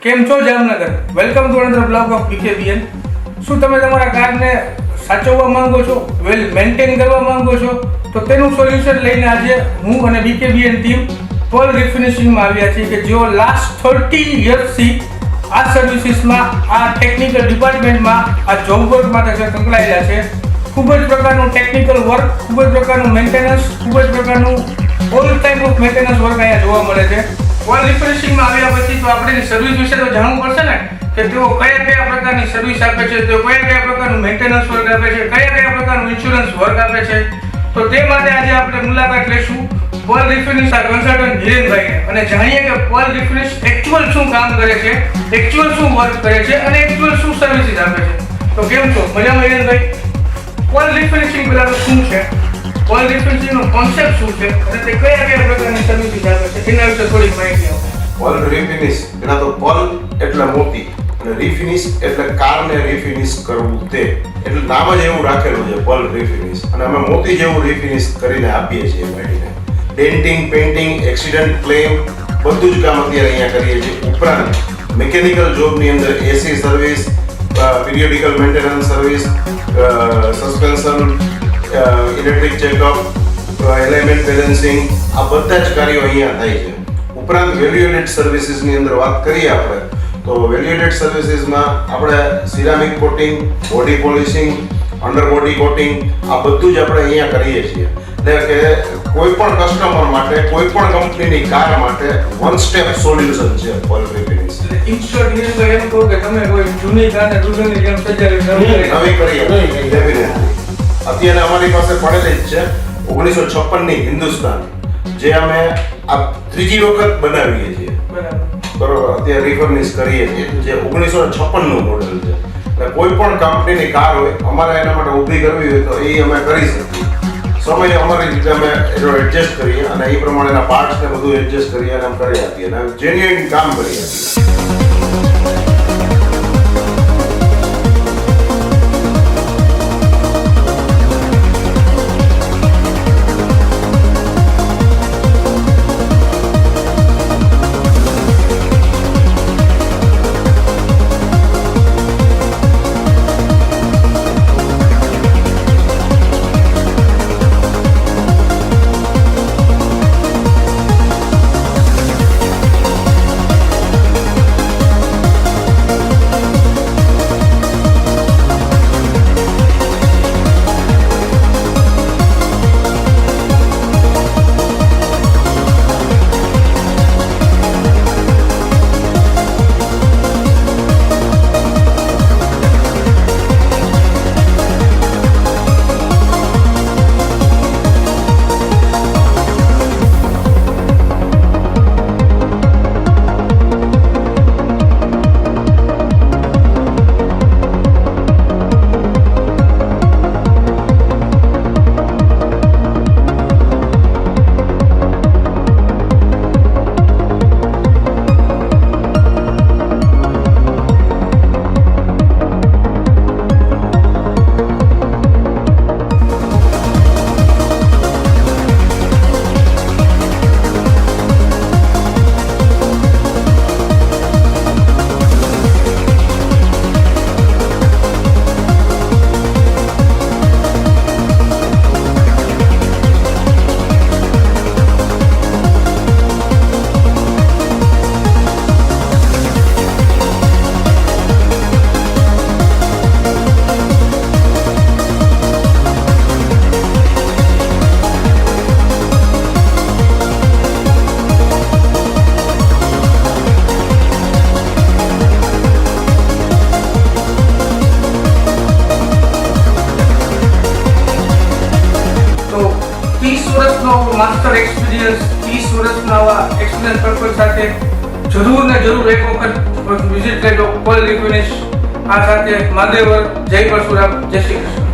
કેમ છો Jamnagar? Welcome to another blog of BKBN. શું તમે તમારા કારને સાચવવા માંગો છો, વેલ મેન્ટેન કરવા માંગો છો? તો તેનું સોલ્યુશન લઈને આજે હું અને BKBN ટીમ પર્લ રિફિનિશિંગમાં આવ્યા છીએ કે જેઓ લાસ્ટ 30 યર્સથી આ સર્વિસીસમાં, આ ટેકનિકલ ડિપાર્ટમેન્ટમાં, આ જોબ વર્ક માટે સંકળાયેલા છે. ખૂબ જ પ્રકારનું ટેકનિકલ વર્ક, ખૂબ જ પ્રકારનું મેન્ટેનન્સ, ખૂબ જ પ્રકારનું all type of maintenance work અહીંયા જોવા મળે છે. પર્લ રિફિનિશિંગમાં આવ્યા પછી તો આપણે સર્વિસ વિશે તો જાણવું પડશે ને કે તેઓ કયા કયા પ્રકારની સર્વિસ આપે છે, તેઓ કયા કયા પ્રકારનું મેન્ટેનન્સ વર્ક આપે છે, કયા કયા પ્રકારનું ઇન્સ્યોરન્સ વર્ક આપે છે. તો તે માટે આજે આપણે મુલાકાત લઈશું પર્લ રિફિનિશ કન્સલ્ટન્ટ હિરેનભાઈને અને જાણીએ કે પર્લ રિફિનિશ એકચ્યુઅલ શું કામ કરે છે, એકચ્યુઅલ શું વર્ક કરે છે અને એકચ્યુઅલ શું સર્વિસીસ આપે છે. તો કેમ છો? મજામાં હિરેનભાઈ? પર્લ રિફિનિશિંગ પહેલા તો શું છે, પર્લ રિફિનિશિંગનો કોન્સેપ્ટ શું છે અને તે કયા કયા પ્રકારની સર્વિસીસ આપે છે, એના વિશે થોડી માહિતી આપો. પર્લ રિફિનિશ એના તો પર્લ એટલે મોતી અને રિફિનિશ એટલે કારને રિફિનિશ કરવું. તે એટલે નામ જ એવું રાખેલું છે પર્લ રિફિનિશ, અને અમે મોતી જેવું રિફિનિશ કરીને આપીએ છીએ ગાડીને. ડેન્ટિંગ, પેઇન્ટિંગ, એક્સિડન્ટ ક્લેમ બધું જ કામ અત્યારે અહીંયા કરીએ છીએ. ઉપરાંત મિકેનિકલ જોબની અંદર AC service, periodical maintenance service, suspension, electric checkup, alignment balancing, આ બધા જ કાર્યો અહીંયા થાય છે. ઉપરાંત વેલ્યુ એડેડ સર્વિસીસની અંદર વાત કરીએ આપણે તો વેલ્યુ એડેડ સર્વિસીસમાં આપણે ceramic coating, body polishing, under body coating આ બધું જ આપણે અહીંયા કરીએ છીએ. એટલે કે કોઈ પણ કસ્ટમર માટે, કોઈ પણ કંપનીની કાર માટે વન સ્ટેપ સોલ્યુશન છે પર્લ રિફિનિશ. ઇન શોર્ટ તો એમ કહો કે તમે કોઈ જૂની કારને દુલ્હનની જેમ સજાવી નવી કરીએ ડેફિનેટલી. અત્યારે અમારી પાસે પડેલી જ છે 1956 ની હિન્દુસ્તાન, જે અમે આ ત્રીજી વખત બનાવીએ છીએ. બરોબર, અત્યારે રિફર્નિશ કરીએ છીએ, જે 1956 નું મોડેલ છે. એટલે કોઈ પણ કંપનીની કાર હોય, અમારે એના માટે ઊભી કરવી હોય તો એ અમે કરી શકીએ. સમય અમારી રીતે અમે એનો એડજસ્ટ કરીએ અને એ પ્રમાણેના પાર્ટ્સ ને બધું એડજસ્ટ કરીએ અને અમે કરી આપીએ અને જેન્યુઇન કામ કરી આપીએ. માસ્ટર એક્સપિરિયન્સ, 30 વર્ષના આવા એક્સપિરિયન્સ પર્પઝ સાથે જરૂર ને જરૂર એક વખત વિઝિટ કરજો પર્લ રિફિનિશ. આ સાથે મહાદેવર, જય પરશુરામ, જય શ્રી કૃષ્ણ.